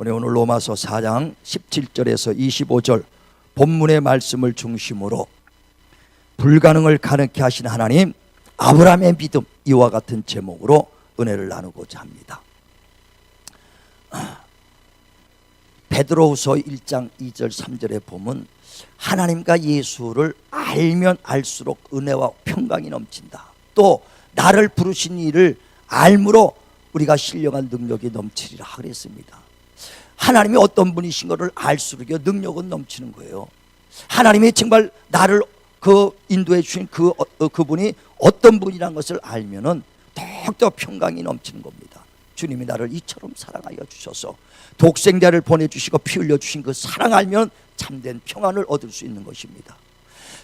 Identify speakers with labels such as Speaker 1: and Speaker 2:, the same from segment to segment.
Speaker 1: 오늘 로마서 4장 17절에서 25절 본문의 말씀을 중심으로 불가능을 가능케 하신 하나님, 아브라함의 믿음, 이와 같은 제목으로 은혜를 나누고자 합니다. 베드로후서 1장 2절 3절에 보면 하나님과 예수를 알면 알수록 은혜와 평강이 넘친다. 또 나를 부르신 이를 알므로 우리가 신령한 능력이 넘치리라 그랬습니다. 하나님이 어떤 분이신 것을 알수록 능력은 넘치는 거예요. 하나님이 정말 나를 인도해 주신 그분이 어떤 분이라는 것을 알면은 더욱더 평강이 넘치는 겁니다. 주님이 나를 이처럼 사랑하여 주셔서 독생자를 보내주시고 피 흘려주신 그 사랑 알면 참된 평안을 얻을 수 있는 것입니다.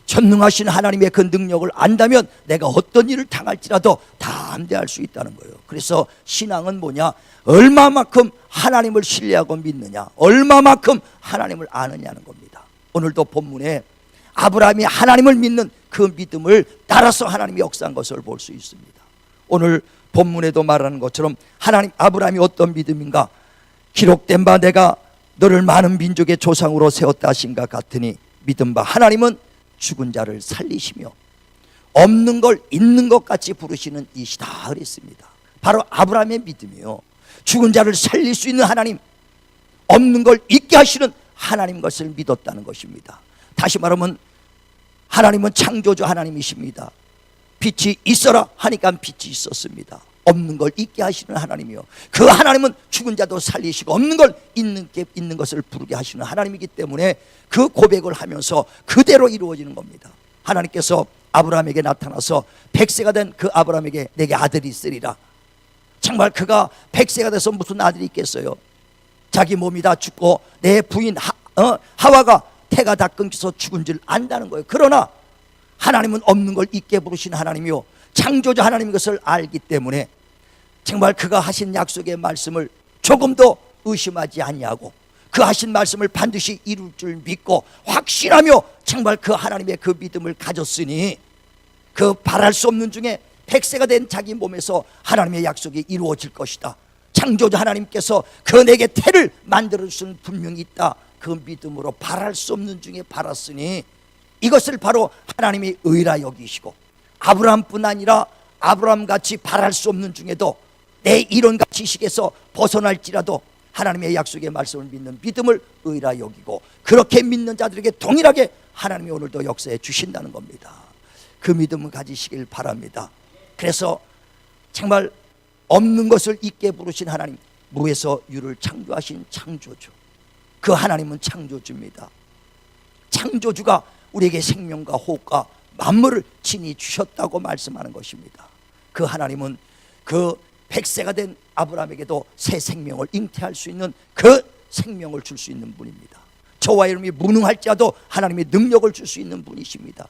Speaker 1: 전능하신 하나님의 그 능력을 안다면 내가 어떤 일을 당할지라도 담대할 수 있다는 거예요. 그래서 신앙은 뭐냐? 얼마만큼 하나님을 신뢰하고 믿느냐, 얼마만큼 하나님을 아느냐는 겁니다. 오늘도 본문에 아브라함이 하나님을 믿는 그 믿음을 따라서 하나님이 역사한 것을 볼 수 있습니다. 오늘 본문에도 말하는 것처럼 아브라함이 어떤 믿음인가? 기록된 바 내가 너를 많은 민족의 조상으로 세웠다 하신가 같으니 믿은 바 하나님은 죽은 자를 살리시며 없는 걸 있는 것 같이 부르시는 이시다 그랬습니다. 바로 아브라함의 믿음이요, 죽은 자를 살릴 수 있는 하나님, 없는 걸 있게 하시는 하나님 것을 믿었다는 것입니다. 다시 말하면 하나님은 창조주 하나님이십니다. 빛이 있어라 하니까 빛이 있었습니다. 없는 걸 있게 하시는 하나님이요, 그 하나님은 죽은 자도 살리시고 없는 걸 있는 것을 부르게 하시는 하나님이기 때문에 그 고백을 하면서 그대로 이루어지는 겁니다. 하나님께서 아브라함에게 나타나서 100세가 된 그 아브라함에게 내게 아들이 있으리라. 정말 그가 100세가 돼서 무슨 아들이 있겠어요? 자기 몸이 다 죽고 내 부인 하와가 태가 다 끊겨서 죽은 줄 안다는 거예요. 그러나 하나님은 없는 걸 있게 부르신 하나님이요, 창조자 하나님 것을 알기 때문에 정말 그가 하신 약속의 말씀을 조금도 의심하지 아니하고 그 하신 말씀을 반드시 이룰 줄 믿고 확신하며 정말 그 하나님의 그 믿음을 가졌으니 그 바랄 수 없는 중에 100세가 된 자기 몸에서 하나님의 약속이 이루어질 것이다. 창조자 하나님께서 그 내게 태를 만들어 주신 분명히 있다. 그 믿음으로 바랄 수 없는 중에 바랐으니 이것을 바로 하나님이 의라 여기시고 아브라함뿐 아니라 아브라함같이 바랄 수 없는 중에도 내 이론과 지식에서 벗어날지라도 하나님의 약속의 말씀을 믿는 믿음을 의라 여기고 그렇게 믿는 자들에게 동일하게 하나님이 오늘도 역사해 주신다는 겁니다. 그 믿음을 가지시길 바랍니다. 그래서 정말 없는 것을 있게 부르신 하나님, 무에서 유를 창조하신 창조주, 그 하나님은 창조주입니다. 창조주가 우리에게 생명과 호흡과 만물을 친히 주셨다고 말씀하는 것입니다. 그 하나님은 그 100세가 된 아브라함에게도 새 생명을 잉태할 수 있는 그 생명을 줄 수 있는 분입니다. 저와 여러분이 무능할지라도 하나님이 능력을 줄 수 있는 분이십니다.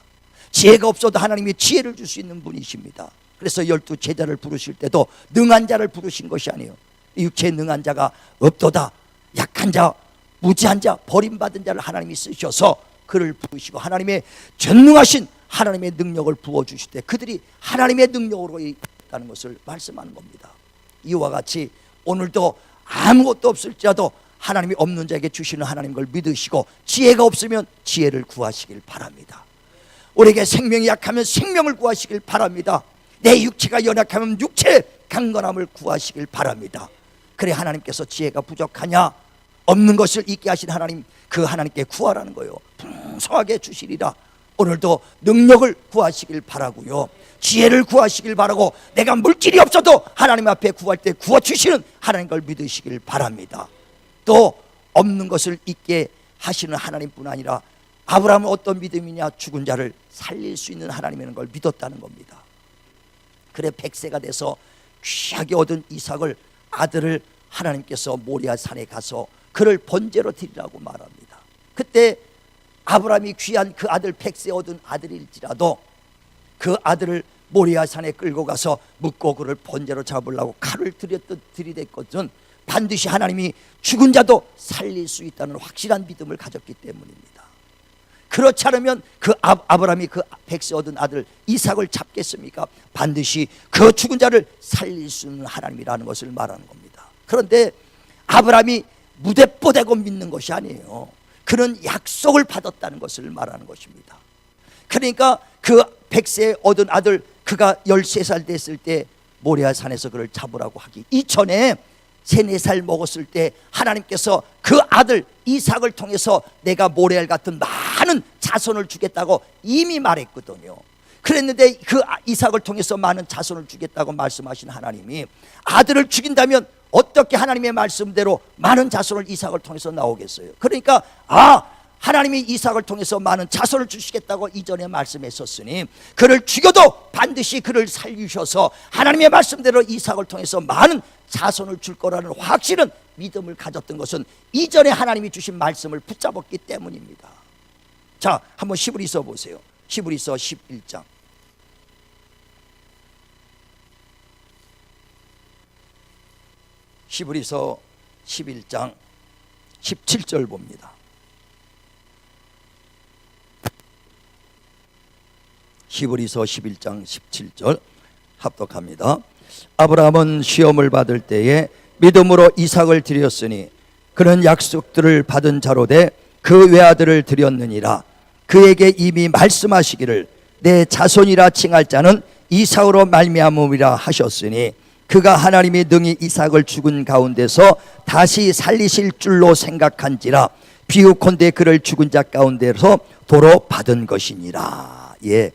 Speaker 1: 지혜가 없어도 하나님이 지혜를 줄 수 있는 분이십니다. 그래서 12 제자를 부르실 때도 능한 자를 부르신 것이 아니에요. 육체에 능한 자가 없도다. 약한 자, 무지한 자, 버림받은 자를 하나님이 쓰셔서 그를 부르시고 하나님의 전능하신 하나님의 능력을 부어주실 때 그들이 하나님의 능력으로 있다는 것을 말씀하는 겁니다. 이와 같이 오늘도 아무것도 없을지라도 하나님이 없는 자에게 주시는 하나님 걸 믿으시고 지혜가 없으면 지혜를 구하시길 바랍니다. 우리에게 생명이 약하면 생명을 구하시길 바랍니다. 내 육체가 연약하면 육체의 강건함을 구하시길 바랍니다. 그래 하나님께서 지혜가 부족하냐, 없는 것을 있게 하신 하나님, 그 하나님께 구하라는 거예요. 풍성하게 주시리라. 오늘도 능력을 구하시길 바라고요, 지혜를 구하시길 바라고 내가 물질이 없어도 하나님 앞에 구할 때 구워주시는 하나님 걸 믿으시길 바랍니다. 또 없는 것을 있게 하시는 하나님뿐 아니라 아브라함은 어떤 믿음이냐, 죽은 자를 살릴 수 있는 하나님이라는 걸 믿었다는 겁니다. 그래 100세가 돼서 귀하게 얻은 이삭을, 아들을 하나님께서 모리아 산에 가서 그를 번제로 드리라고 말합니다. 그때 아브라함이 귀한 그 아들 100세 얻은 아들일지라도 그 아들을 모리아 산에 끌고 가서 묻고 그를 번제로 잡으려고 칼을 들이댔거든 반드시 하나님이 죽은 자도 살릴 수 있다는 확실한 믿음을 가졌기 때문입니다. 그렇지 않으면 그 아브라함이 그 100세 얻은 아들 이삭을 잡겠습니까? 반드시 그 죽은 자를 살릴 수 있는 하나님이라는 것을 말하는 겁니다. 그런데 아브라함이 무대뽀대고 믿는 것이 아니에요. 그는 약속을 받았다는 것을 말하는 것입니다. 그러니까 그 100세 얻은 아들, 그가 13살 됐을 때 모리아 산에서 그를 잡으라고 하기 이전에 3, 4살 먹었을 때 하나님께서 그 아들 이삭을 통해서 내가 모레알 같은 많은 자손을 주겠다고 이미 말했거든요. 그랬는데 그 이삭을 통해서 많은 자손을 주겠다고 말씀하신 하나님이 아들을 죽인다면 어떻게 하나님의 말씀대로 많은 자손을 이삭을 통해서 나오겠어요? 그러니까 하나님이 이삭을 통해서 많은 자손을 주시겠다고 이전에 말씀했었으니 그를 죽여도 반드시 그를 살리셔서 하나님의 말씀대로 이삭을 통해서 많은 자손을 줄 거라는 확실한 믿음을 가졌던 것은 이전에 하나님이 주신 말씀을 붙잡았기 때문입니다. 자, 한번 히브리서 보세요. 히브리서 11장. 히브리서 11장 17절 봅니다. 히브리서 11장 17절 합독합니다. 아브라함은 시험을 받을 때에 믿음으로 이삭을 드렸으니 그는 약속들을 받은 자로 돼 그 외아들을 드렸느니라. 그에게 이미 말씀하시기를 내 자손이라 칭할 자는 이삭으로 말미암음이라 하셨으니 그가 하나님이 능히 이삭을 죽은 가운데서 다시 살리실 줄로 생각한지라 비유컨대 그를 죽은 자 가운데서 도로 받은 것이니라. 예,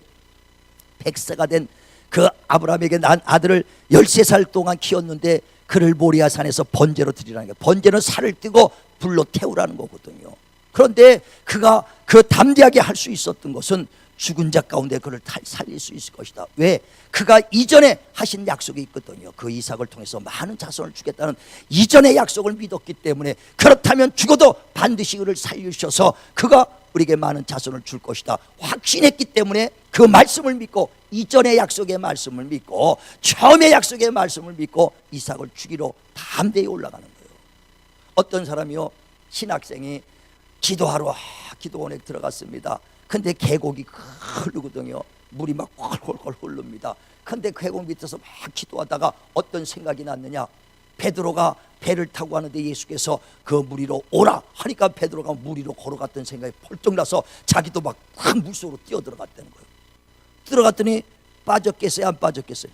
Speaker 1: 100세가 된 그 아브라함에게 난 아들을 13살 동안 키웠는데 그를 모리아 산에서 번제로 드리라는 거예요. 번제는 살을 뜨고 불로 태우라는 거거든요. 그런데 그가 그 담대하게 할 수 있었던 것은 죽은 자 가운데 그를 살릴 수 있을 것이다. 왜? 그가 이전에 하신 약속이 있거든요. 그 이삭을 통해서 많은 자손을 주겠다는 이전의 약속을 믿었기 때문에 그렇다면 죽어도 반드시 그를 살리셔서 그가 우리에게 많은 자손을 줄 것이다 확신했기 때문에 그 말씀을 믿고 이전의 약속의 말씀을 믿고 처음의 약속의 말씀을 믿고 이삭을 죽이러 담대히 올라가는 거예요. 어떤 사람이요, 신학생이 기도하러 기도원에 들어갔습니다. 근데 계곡이 흐르거든요. 물이 막 콜콜콜 흐릅니다. 근데 계곡 밑에서 막 기도하다가 어떤 생각이 났느냐, 베드로가 배를 타고 가는데 예수께서 그 물 위로 오라 하니까 베드로가 물 위로 걸어갔던 생각이 펄쩍 나서 자기도 막 큰 물속으로 뛰어 들어갔다는 거예요. 들어갔더니 빠졌겠어요, 안 빠졌겠어요?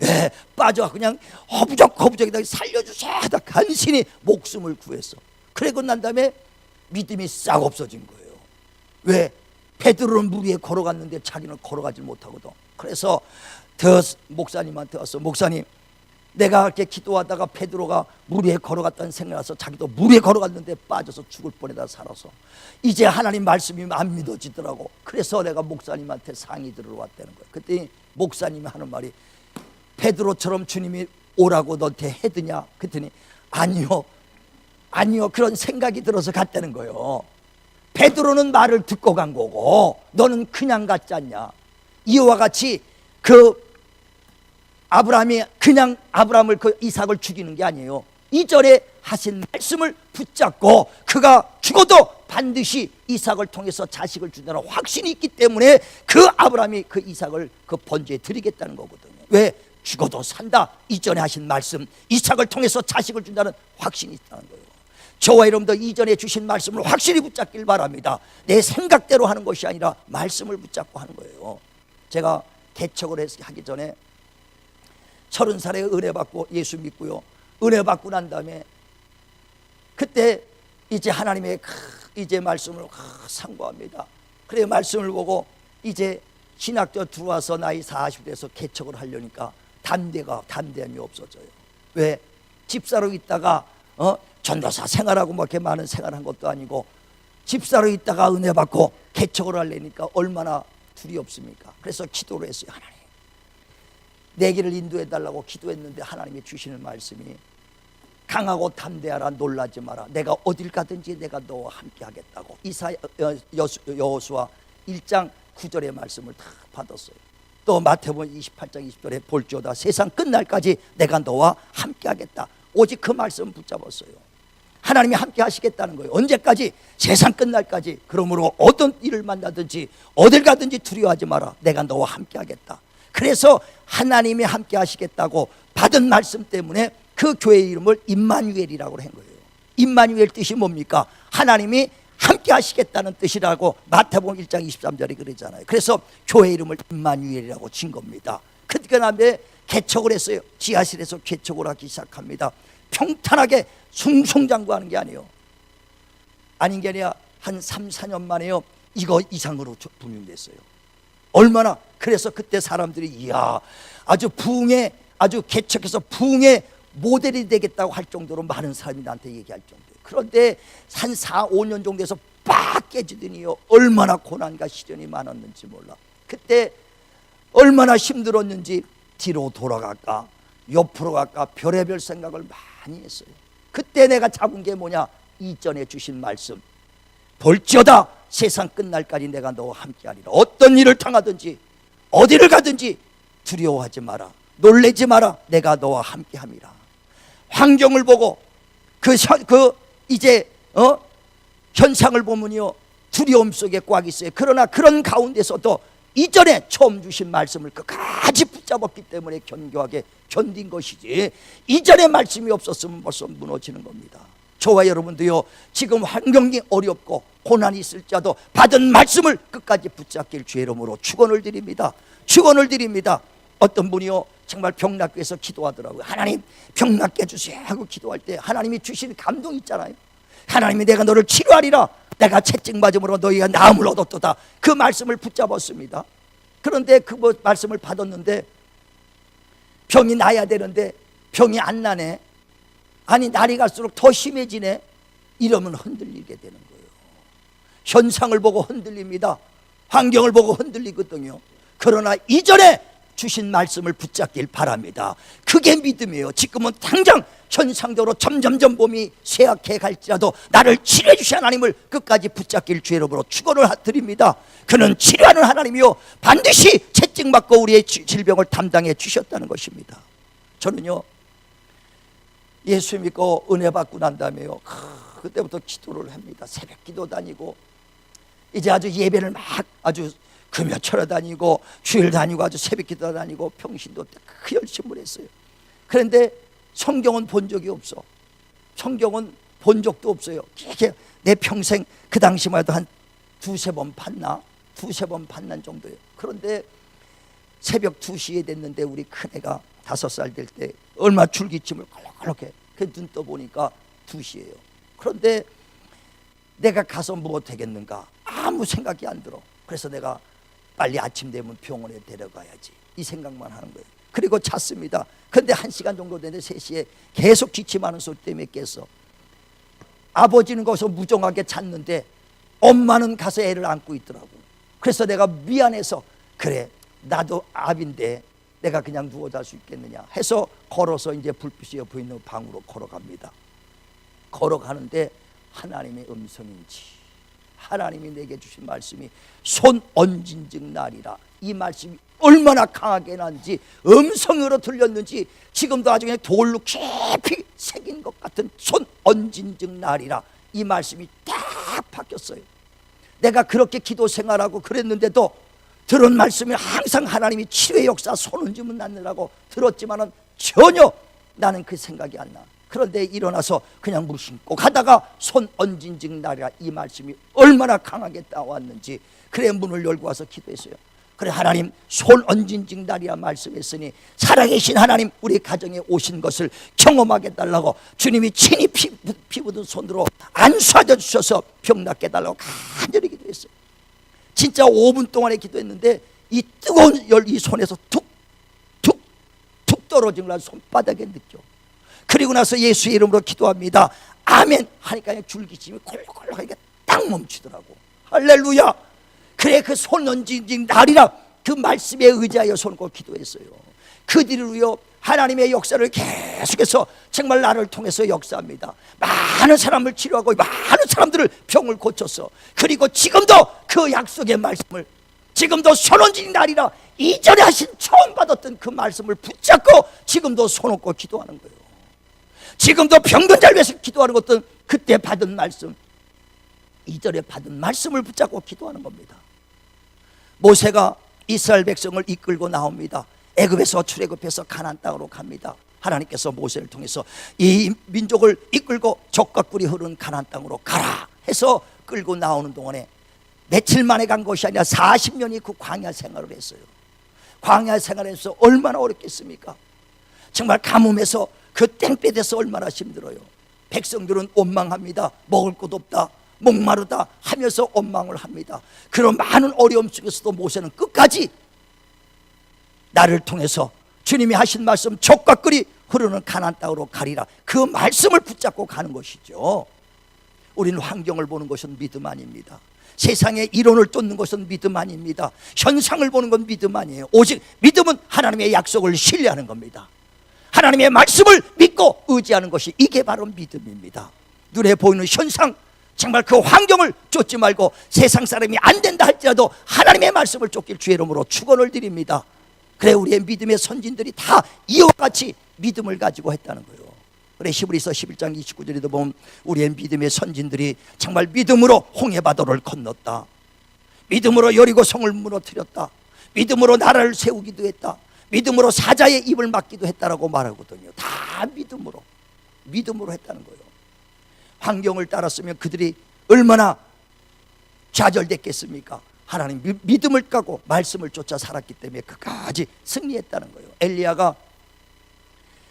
Speaker 1: 예, 빠져. 그냥 허부적허부적이다 살려주세요 하다 간신히 목숨을 구했어. 그러고 난 다음에 믿음이 싹 없어진 거예요. 왜? 베드로는 물 위에 걸어갔는데 자기는 걸어가지 못하거든. 그래서 목사님한테 왔어. 목사님, 내가 이렇게 기도하다가 베드로가 물 위에 걸어갔다는 생각나서 자기도 물 위에 걸어갔는데 빠져서 죽을 뻔에다 살아서 이제 하나님 말씀이 안 믿어지더라고. 그래서 내가 목사님한테 상의 들으러 왔다는 거예요. 그랬더니 목사님이 하는 말이 베드로처럼 주님이 오라고 너한테 해드냐? 그랬더니 아니요 그런 생각이 들어서 갔다는 거예요. 베드로는 말을 듣고 간 거고 너는 그냥 갔지 않냐. 이와 같이 그 아브라함이 그냥 아브라함을 그 이삭을 죽이는 게 아니에요. 이전에 하신 말씀을 붙잡고 그가 죽어도 반드시 이삭을 통해서 자식을 준다는 확신이 있기 때문에 그 아브라함이 그 이삭을 그 번제에 드리겠다는 거거든요. 왜? 죽어도 산다. 이전에 하신 말씀, 이삭을 통해서 자식을 준다는 확신이 있다는 거예요. 저와 여러분도 이전에 주신 말씀을 확실히 붙잡길 바랍니다. 내 생각대로 하는 것이 아니라 말씀을 붙잡고 하는 거예요. 제가 개척을 하기 전에 30살에 은혜 받고 예수 믿고요. 은혜 받고 난 다음에 그때 이제 하나님의 이제 말씀을 상고합니다. 그래 말씀을 보고 이제 신학교 들어와서 나이 40대에서 개척을 하려니까 담대함이 없어져요. 왜? 집사로 있다가 전도사 생활하고 뭐 이렇게 많은 생활한 것도 아니고 집사로 있다가 은혜 받고 개척을 하려니까 얼마나 두렵습니까? 그래서 기도를 했어요. 하나님, 내 길을 인도해 달라고 기도했는데 하나님이 주시는 말씀이 강하고 담대하라, 놀라지 마라. 내가 어딜 가든지 내가 너와 함께 하겠다고. 여호수아 1장 9절의 말씀을 다 받았어요. 또 마태복음 28장 20절에 볼지어다 세상 끝날까지 내가 너와 함께 하겠다. 오직 그 말씀 붙잡았어요. 하나님이 함께 하시겠다는 거예요. 언제까지? 세상 끝날까지. 그러므로 어떤 일을 만나든지 어딜 가든지 두려워하지 마라. 내가 너와 함께 하겠다. 그래서 하나님이 함께 하시겠다고 받은 말씀 때문에 그 교회의 이름을 임마누엘이라고 한 거예요. 임마누엘 뜻이 뭡니까? 하나님이 함께 하시겠다는 뜻이라고 마태복음 1장 23절에 그러잖아요. 그래서 교회 이름을 임마누엘이라고 진 겁니다. 그 다음에 개척을 했어요. 지하실에서 개척을 하기 시작합니다. 평탄하게 숭숭장구하는 게 아니에요. 아닌 게 아니라 한 3, 4년 만에요 이거 이상으로 분명됐어요. 얼마나. 그래서 그때 사람들이 이야 아주 부흥의, 아주 개척해서 부흥의 모델이 되겠다고 할 정도로 많은 사람이 나한테 얘기할 정도예요. 그런데 한 4, 5년 정도 돼서 빡 깨지더니요 얼마나 고난과 시련이 많았는지 몰라. 그때 얼마나 힘들었는지 뒤로 돌아갈까 옆으로 갈까 별의별 생각을 많이 했어요. 그때 내가 잡은 게 뭐냐? 이전에 주신 말씀, 볼지어다 세상 끝날까지 내가 너와 함께하리라. 어떤 일을 당하든지 어디를 가든지 두려워하지 마라, 놀라지 마라, 내가 너와 함께함이라. 환경을 보고 이제 현상을 보면요 두려움 속에 꽉 있어요. 그러나 그런 가운데서도 이전에 처음 주신 말씀을 끝까지 붙잡았기 때문에 견고하게 견딘 것이지, 이전에 말씀이 없었으면 벌써 무너지는 겁니다. 저와 여러분도요 지금 환경이 어렵고 고난이 있을지라도 받은 말씀을 끝까지 붙잡길 주의 이름으로 축원을 드립니다. 축원을 드립니다. 어떤 분이요 정말 병 낫기 위해서 기도하더라고요. 하나님 병 낫게 해주세요 하고 기도할 때 하나님이 주신 감동이 있잖아요. 하나님이 내가 너를 치료하리라, 내가 채찍 맞음으로 너희가 나음을 얻었도다. 그 말씀을 붙잡았습니다. 그런데 그 말씀을 받았는데 병이 나야 되는데 병이 안 나네. 아니 날이 갈수록 더 심해지네. 이러면 흔들리게 되는 거예요. 현상을 보고 흔들립니다. 환경을 보고 흔들리거든요. 그러나 이전에 주신 말씀을 붙잡길 바랍니다. 그게 믿음이에요. 지금은 당장 현상적으로 점점점 몸이 쇠약해 갈지라도 나를 치료해 주신 하나님을 끝까지 붙잡길 주의 이름으로 축원을 드립니다. 그는 치료하는 하나님이요 반드시 채찍맞고 우리의 질병을 담당해 주셨다는 것입니다. 저는요 예수 믿고 은혜 받고 난 다음에요 그때부터 기도를 합니다. 새벽 기도 다니고 이제 아주 예배를 막 아주 금요철에 다니고 주일 다니고 아주 새벽 기도 다니고 평신도 그 열심을 했어요. 그런데 성경은 본 적이 없어. 성경은 본 적도 없어요. 내 평생 그 당시만 해도 한 두세 번 봤나? 두세 번 봤는 정도예요. 그런데 새벽 2시에 됐는데 우리 큰애가 5살 될 때 얼마 줄기침을 꼴록꼴록해. 그 눈 떠보니까 2시예요. 그런데 내가 가서 뭐 되겠는가? 아무 생각이 안 들어. 그래서 내가 빨리 아침 되면 병원에 데려가야지 이 생각만 하는 거예요. 그리고 잤습니다. 근데 1시간 정도 되는데 3시에 계속 기침하는 소리 때문에 깼어. 아버지는 거기서 무정하게 잤는데 엄마는 가서 애를 안고 있더라고. 그래서 내가 미안해서 그래 나도 아비인데 내가 그냥 누워 잘 수 있겠느냐 해서 걸어서 이제 불빛이 옆에 있는 방으로 걸어갑니다. 걸어가는데 하나님의 음성인지 하나님이 내게 주신 말씀이 손 얹은즉 나리라, 이 말씀이 얼마나 강하게 난지 음성으로 들렸는지 지금도 아주 그냥 돌로 깊이 새긴 것 같은 손 얹은즉 나리라, 이 말씀이 딱 바뀌었어요. 내가 그렇게 기도 생활하고 그랬는데도 들은 말씀이 항상 하나님이 치료의 역사 손 얹으면 낫느라고 들었지만은 전혀 나는 그 생각이 안 나. 그런데 일어나서 그냥 물 신고 가다가 손 얹은즉 나리라, 이 말씀이 얼마나 강하게 따왔는지 그래 문을 열고 와서 기도했어요. 그래 하나님 손 얹은즉 나리라 말씀했으니 살아계신 하나님 우리 가정에 오신 것을 경험하게 달라고 주님이 친히 피 묻은 손으로 안수하여 주셔서 병 낫게 해달라고 간절히 기도했어요. 진짜 5분 동안에 기도했는데 이 뜨거운 열 이 손에서 툭툭툭 떨어진 걸 손바닥에 느껴. 그리고 나서 예수의 이름으로 기도합니다. 아멘 하니까 줄기침이 콜록콜록하게 딱 멈추더라고. 할렐루야. 그래 그 손 얹은즉 나리라 그 말씀에 의지하여 손 꼭 기도했어요. 그 뒤로요 하나님의 역사를 계속해서 정말 나를 통해서 역사합니다. 많은 사람을 치료하고 많은 사람들을 병을 고쳤어. 그리고 지금도 그 약속의 말씀을 지금도 손 얹은즉 나리라 이전에 하신 처음 받았던 그 말씀을 붙잡고 지금도 손 얹고 기도하는 거예요. 지금도 병든 자를 위해서 기도하는 것도 그때 받은 말씀, 이전에 받은 말씀을 붙잡고 기도하는 겁니다. 모세가 이스라엘 백성을 이끌고 나옵니다. 애굽에서 출애굽해서 가나안 땅으로 갑니다. 하나님께서 모세를 통해서 이 민족을 이끌고 적과 꿀이 흐르는 가나안 땅으로 가라 해서 끌고 나오는 동안에 며칠 만에 간 것이 아니라 40년이 그 광야 생활을 했어요. 광야 생활에서 얼마나 어렵겠습니까? 정말 가뭄에서 그 땡볕에서 얼마나 힘들어요. 백성들은 원망합니다. 먹을 것 없다, 목마르다 하면서 원망을 합니다. 그런 많은 어려움 속에서도 모세는 끝까지 나를 통해서 주님이 하신 말씀 적과 꿀이 흐르는 가나안 땅으로 가리라, 그 말씀을 붙잡고 가는 것이죠. 우리는 환경을 보는 것은 믿음 아닙니다. 세상의 이론을 쫓는 것은 믿음 아닙니다. 현상을 보는 건 믿음 아니에요. 오직 믿음은 하나님의 약속을 신뢰하는 겁니다. 하나님의 말씀을 믿고 의지하는 것이, 이게 바로 믿음입니다. 눈에 보이는 현상, 정말 그 환경을 쫓지 말고 세상 사람이 안 된다 할지라도 하나님의 말씀을 쫓길 주의 이름으로 축원을 드립니다. 그래, 우리의 믿음의 선진들이 다 이와 같이 믿음을 가지고 했다는 거예요. 그래, 히브리서 11장 29절에도 보면 우리의 믿음의 선진들이 정말 믿음으로 홍해바다를 건넜다, 믿음으로 여리고성을 무너뜨렸다, 믿음으로 나라를 세우기도 했다, 믿음으로 사자의 입을 막기도 했다라고 말하거든요. 다 믿음으로 했다는 거예요. 환경을 따랐으면 그들이 얼마나 좌절됐겠습니까? 하나님 믿음을 까고 말씀을 쫓아 살았기 때문에 그까지 승리했다는 거예요. 엘리야가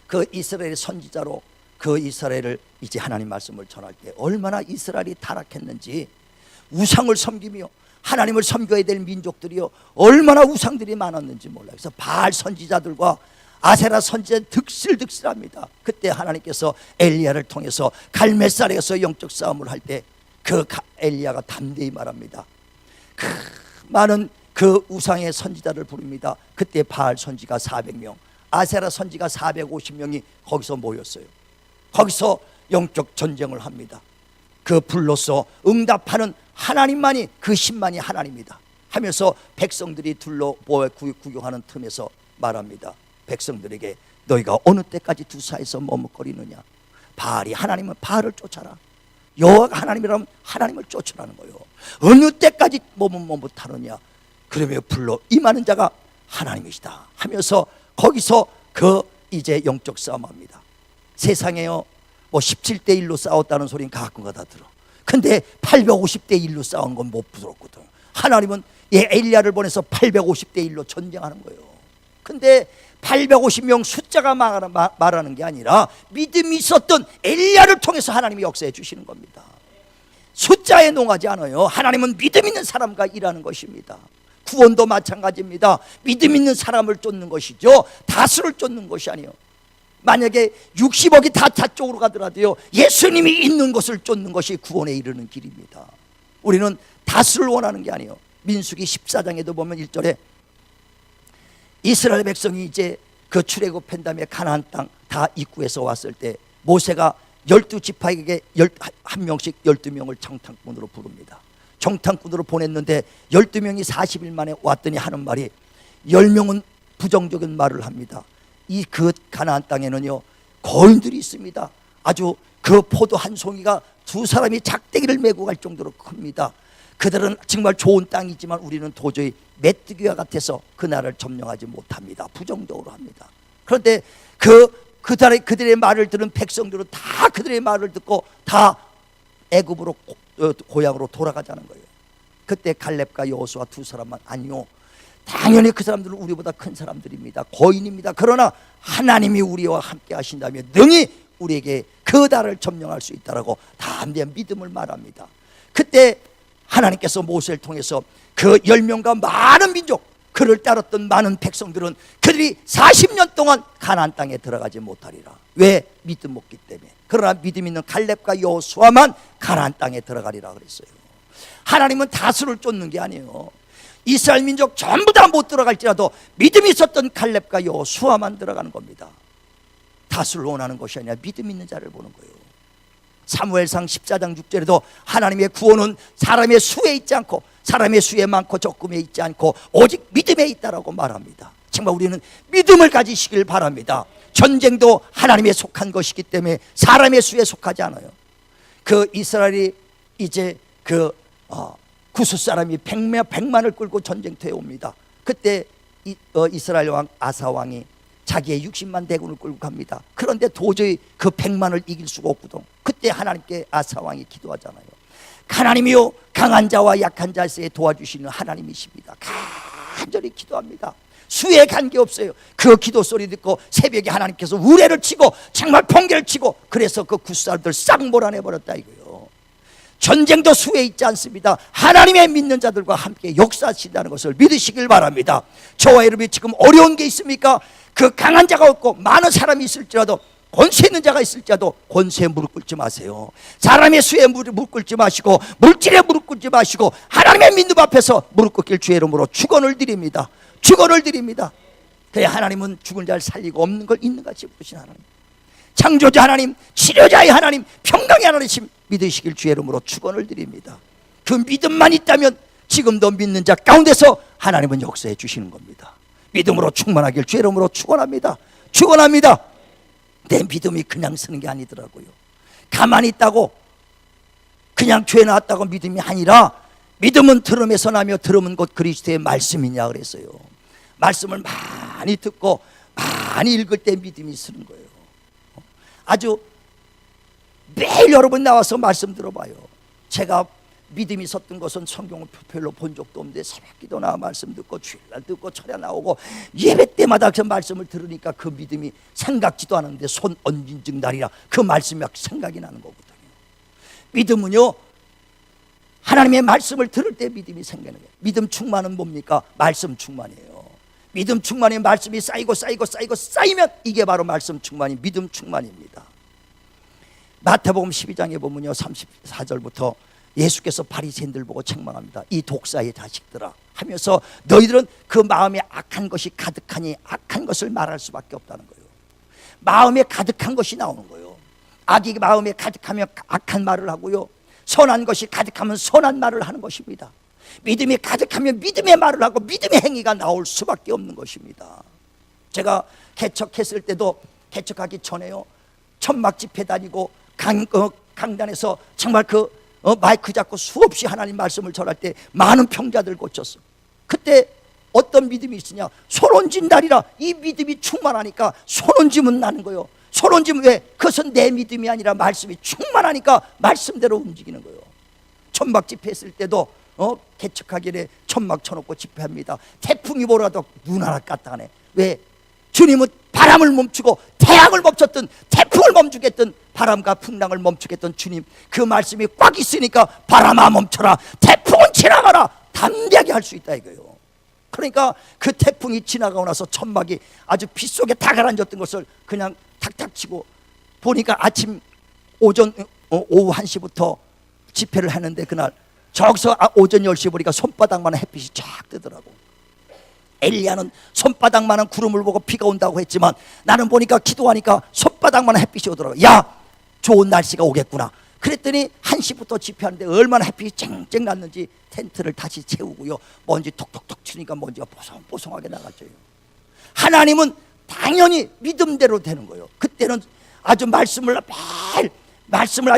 Speaker 1: 그 이스라엘의 선지자로 그 이스라엘을 이제 하나님 말씀을 전할 때 얼마나 이스라엘이 타락했는지, 우상을 섬기며 하나님을 섬겨야 될 민족들이요 얼마나 우상들이 많았는지 몰라요. 그래서 바알 선지자들과 아세라 선지자 득실득실합니다. 그때 하나님께서 엘리야를 통해서 갈멜살에서 영적 싸움을 할 때 그 엘리야가 담대히 말합니다. 그 많은 그 우상의 선지자를 부릅니다. 그때 바알 선지가 400명, 아세라 선지가 450명이 거기서 모였어요. 거기서 영적 전쟁을 합니다. 그 불로서 응답하는 하나님만이, 그 신만이 하나님이다 하면서 백성들이 둘러보아 구경하는 틈에서 말합니다. 백성들에게 너희가 어느 때까지 두사에서 머뭇거리느냐? 바알이 하나님은 바알을 쫓아라, 여호와가 하나님이라면 하나님을 쫓으라는 거예요. 어느 때까지 머뭇머뭇하느냐? 그러면 불러 임하는 자가 하나님이시다 하면서 거기서 그 이제 영적 싸움합니다. 세상에요 뭐 17대 1로 싸웠다는 소리는 가끔가다 들어. 근데 850대 1로 싸운 건 못 부럽거든. 하나님은 엘리야를 보내서 850대 1로 전쟁하는 거예요. 근데 850명 숫자가 말하는 게 아니라 믿음이 있었던 엘리야를 통해서 하나님이 역사해 주시는 겁니다. 숫자에 농하지 않아요. 하나님은 믿음 있는 사람과 일하는 것입니다. 구원도 마찬가지입니다. 믿음 있는 사람을 쫓는 것이죠, 다수를 쫓는 것이 아니에요. 만약에 60억이 다 저쪽으로 가더라도요 예수님이 있는 것을 쫓는 것이 구원에 이르는 길입니다. 우리는 다수를 원하는 게 아니에요. 민수기 14장에도 보면 1절에 이스라엘 백성이 이제 그 출애굽한 다음에 가나안 땅 다 입구에서 왔을 때 모세가 12지파에게 한 명씩 12명을 정탐꾼으로 부릅니다. 정탐꾼으로 보냈는데 12명이 40일 만에 왔더니 하는 말이 10명은 부정적인 말을 합니다. 이 그 가나안 땅에는요 거인들이 있습니다. 아주 그 포도 한 송이가 두 사람이 작대기를 메고 갈 정도로 큽니다. 그들은 정말 좋은 땅이지만 우리는 도저히 메뚜기와 같아서 그 나라를 점령하지 못합니다. 부정적으로 합니다. 그런데 그들의 말을 들은 백성들은 다 그들의 말을 듣고 다 애굽으로 고향으로 돌아가자는 거예요. 그때 갈렙과 여호수아 두 사람만 아니요, 당연히 그 사람들은 우리보다 큰 사람들입니다. 거인입니다. 그러나 하나님이 우리와 함께 하신다면 능히 우리에게 그 나라를 점령할 수 있다라고 담대한 믿음을 말합니다. 그때 하나님께서 모세를 통해서 그 10명과 많은 민족, 그를 따랐던 많은 백성들은 그들이 40년 동안 가나안 땅에 들어가지 못하리라. 왜? 믿음 없기 때문에. 그러나 믿음 있는 갈렙과 여호수아만 가나안 땅에 들어가리라 그랬어요. 하나님은 다수를 쫓는 게 아니에요. 이스라엘 민족 전부 다 못 들어갈지라도 믿음이 있었던 갈렙과 여호수아만 들어가는 겁니다. 다수를 원하는 것이 아니라 믿음 있는 자를 보는 거예요. 사무엘상 14장 6절에도 하나님의 구원은 사람의 수에 있지 않고, 사람의 수에 많고 적금에 있지 않고 오직 믿음에 있다라고 말합니다. 정말 우리는 믿음을 가지시길 바랍니다. 전쟁도 하나님에 속한 것이기 때문에 사람의 수에 속하지 않아요. 그 이스라엘이 이제 구스 사람이 100만을 끌고 전쟁터에 옵니다. 그때 이스라엘 왕 아사 왕이 자기의 60만 대군을 끌고 갑니다. 그런데 도저히 그 100만을 이길 수가 없거든. 그때 하나님께 아사왕이 기도하잖아요. 하나님이요, 강한 자와 약한 자에게 도와주시는 하나님이십니다. 간절히 기도합니다. 수에 관계없어요. 그 기도 소리 듣고 새벽에 하나님께서 우레를 치고 정말 번개를 치고, 그래서 그 굿사람들 싹 몰아내버렸다 이거예요. 전쟁도 수에 있지 않습니다. 하나님의 믿는 자들과 함께 역사하신다는 것을 믿으시길 바랍니다. 저와 여러분이 지금 어려운 게 있습니까? 그 강한 자가 없고 많은 사람이 있을지라도, 권세 있는 자가 있을지라도 권세에 무릎 꿇지 마세요. 사람의 수에 무릎 꿇지 마시고, 물질에 무릎 꿇지 마시고, 하나님의 믿음 앞에서 무릎 꿇길 주의 이름으로 축원을 드립니다. 축원을 드립니다. 그래야 하나님은 죽은 자를 살리고 없는 걸 있는 같이 부르신 하나님, 창조자 하나님, 치료자의 하나님, 평강의 하나님 믿으시길 주의 이름으로 축원을 드립니다. 그 믿음만 있다면 지금도 믿는 자 가운데서 하나님은 역사해 주시는 겁니다. 믿음으로 충만하길 주의 이름으로 축원합니다. 축원합니다. 내 믿음이 그냥 서는 게 아니더라고요. 가만히 있다고 그냥 죄 나왔다고 믿음이 아니라, 믿음은 들음에서 나며 들음은 곧 그리스도의 말씀이냐 그랬어요. 말씀을 많이 듣고 많이 읽을 때 믿음이 서는 거예요. 아주 매일 여러분 나와서 말씀 들어봐요. 제가 믿음이 섰던 것은 성경을 별로 본 적도 없는데, 새벽기도 나와 말씀 듣고 주일날 듣고 철야 나오고 예배 때마다 그 말씀을 들으니까 그 믿음이 생각지도 않았는데 손 얹은 증날이라 그 말씀이 막 생각이 나는 거거든요. 믿음은요, 하나님의 말씀을 들을 때 믿음이 생기는 거예요. 믿음 충만은 뭡니까? 말씀 충만이에요. 믿음 충만이 말씀이 쌓이고 쌓이면 이게 바로 말씀 충만이 믿음 충만입니다. 마태복음 12장에 보면요, 34절부터 예수께서 바리새인들 보고 책망합니다. 이 독사의 자식들아 하면서, 너희들은 그 마음에 악한 것이 가득하니 악한 것을 말할 수밖에 없다는 거예요. 마음에 가득한 것이 나오는 거예요. 악이 마음에 가득하면 악한 말을 하고요, 선한 것이 가득하면 선한 말을 하는 것입니다. 믿음이 가득하면 믿음의 말을 하고 믿음의 행위가 나올 수밖에 없는 것입니다. 제가 개척했을 때도, 개척하기 전에요, 천막 집회 다니고 강단에서 정말 마이크 잡고 수없이 하나님 말씀을 전할 때 많은 병자들 고쳤어. 그때 어떤 믿음이 있으냐? 손온진다리라. 이 믿음이 충만하니까 손온짐은 나는 거예요. 손온짐은 왜? 그것은 내 믿음이 아니라 말씀이 충만하니까 말씀대로 움직이는 거예요. 천막 집회했을 때도 개척하길래 천막 쳐놓고 집회합니다. 태풍이 몰아도 눈 하나 까딱하네. 왜? 주님은 바람을 멈추고 태양을 멈췄던, 태풍을 멈추게 했던, 바람과 풍랑을 멈추게 했던 주님, 그 말씀이 꽉 있으니까 바람아 멈춰라, 태풍은 지나가라, 담대하게 할 수 있다 이거예요. 그러니까 그 태풍이 지나가고 나서 천막이 아주 빗속에 다 가라앉았던 것을 그냥 탁탁 치고 보니까 오후 1시부터 집회를 했는데, 그날 저기서 오전 10시 보니까 손바닥만한 햇빛이 쫙 뜨더라고. 엘리야는 손바닥만한 구름을 보고 비가 온다고 했지만, 나는 보니까 기도하니까 손바닥만한 햇빛이 오더라고. 야, 좋은 날씨가 오겠구나. 그랬더니 1시부터 집회하는데 얼마나 햇빛이 쨍쨍 났는지 텐트를 다시 채우고요, 먼지 톡톡톡 치니까 먼지가 뽀송뽀송하게 나갔죠. 하나님은 당연히 믿음대로 되는 거예요. 그때는 아주 말씀을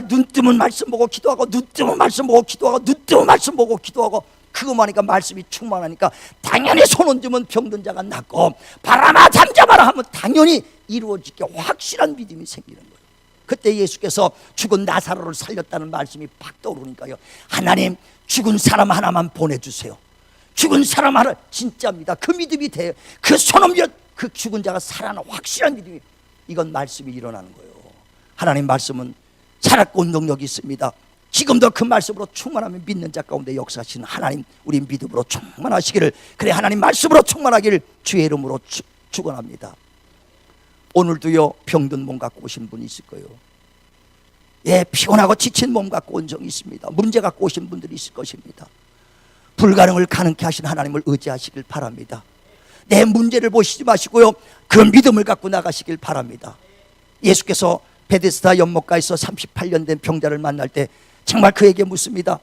Speaker 1: 눈 뜨면 말씀 보고 기도하고, 눈 뜨면 말씀 보고 기도하고, 눈 뜨면 말씀 보고 기도하고, 그거만 하니까 말씀이 충만하니까 당연히 손 얹으면 병든 자가 낫고, 바람아 잠잠하라 하면 당연히 이루어지게 확실한 믿음이 생기는 거예요. 그때 예수께서 죽은 나사로를 살렸다는 말씀이 팍 떠오르니까요, 하나님 죽은 사람 하나만 보내주세요. 죽은 사람 하나, 진짜입니다. 그 믿음이 돼요. 그 손 옮겨 그 죽은 자가 살아나 확실한 믿음이, 이건 말씀이 일어나는 거예요. 하나님 말씀은 살았고 능력이 있습니다. 지금도 그 말씀으로 충만하면 믿는 자 가운데 역사하시는 하나님, 우리 믿음으로 충만하시기를, 그래 하나님 말씀으로 충만하기를 주의 이름으로 축원합니다. 오늘도요, 병든 몸 갖고 오신 분이 있을 거예요. 예, 피곤하고 지친 몸 갖고 온 적이 있습니다. 문제 갖고 오신 분들이 있을 것입니다. 불가능을 가능케 하신 하나님을 의지하시길 바랍니다. 내 문제를 보시지 마시고요, 그 믿음을 갖고 나가시길 바랍니다. 예수께서 베데스다 연못가에서 38년 된 병자를 만날 때 정말 그에게 묻습니다.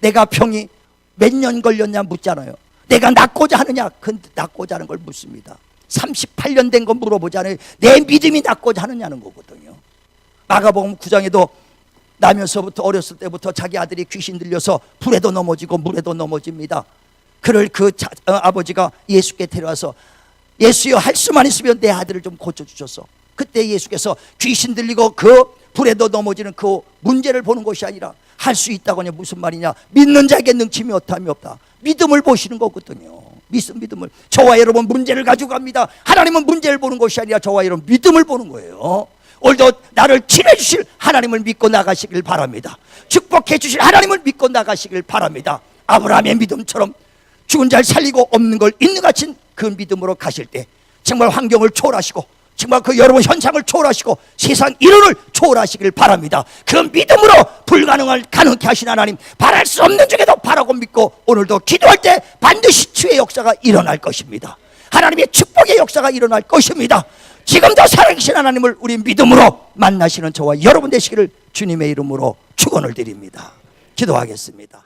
Speaker 1: 내가 병이 몇 년 걸렸냐 묻잖아요. 내가 낫고자 하느냐, 그 낫고자 하는 걸 묻습니다. 38년 된 거 물어보지 않아요. 내 믿음이 낫고자 하느냐는 거거든요. 마가복음 9장에도 나면서부터, 어렸을 때부터 자기 아들이 귀신 들려서 불에도 넘어지고 물에도 넘어집니다. 그를 아버지가 예수께 데려와서 예수여, 할 수만 있으면 내 아들을 좀 고쳐주셔서. 그때 예수께서 귀신 들리고 그 불에도 넘어지는 그 문제를 보는 것이 아니라 할 수 있다고 하냐, 무슨 말이냐, 믿는 자에게 능침이 어떠함이 없다. 믿음을 보시는 거거든요. 믿음을. 저와 여러분 문제를 가지고 갑니다. 하나님은 문제를 보는 것이 아니라 저와 여러분 믿음을 보는 거예요. 오늘도 나를 치료해 주실 하나님을 믿고 나가시길 바랍니다. 축복해 주실 하나님을 믿고 나가시길 바랍니다. 아브라함의 믿음처럼 죽은 자를 살리고 없는 걸 있는 같은 그 믿음으로 가실 때 정말 환경을 초월하시고 정말 그 여러분 현상을 초월하시고 세상 이론을 초월하시길 바랍니다. 그 믿음으로 불가능을 가능케 하신 하나님, 바랄 수 없는 중에도 바라고 믿고 오늘도 기도할 때 반드시 주의 역사가 일어날 것입니다. 하나님의 축복의 역사가 일어날 것입니다. 지금도 살아계신 하나님을 우리 믿음으로 만나시는 저와 여러분 되시기를 주님의 이름으로 축원을 드립니다. 기도하겠습니다.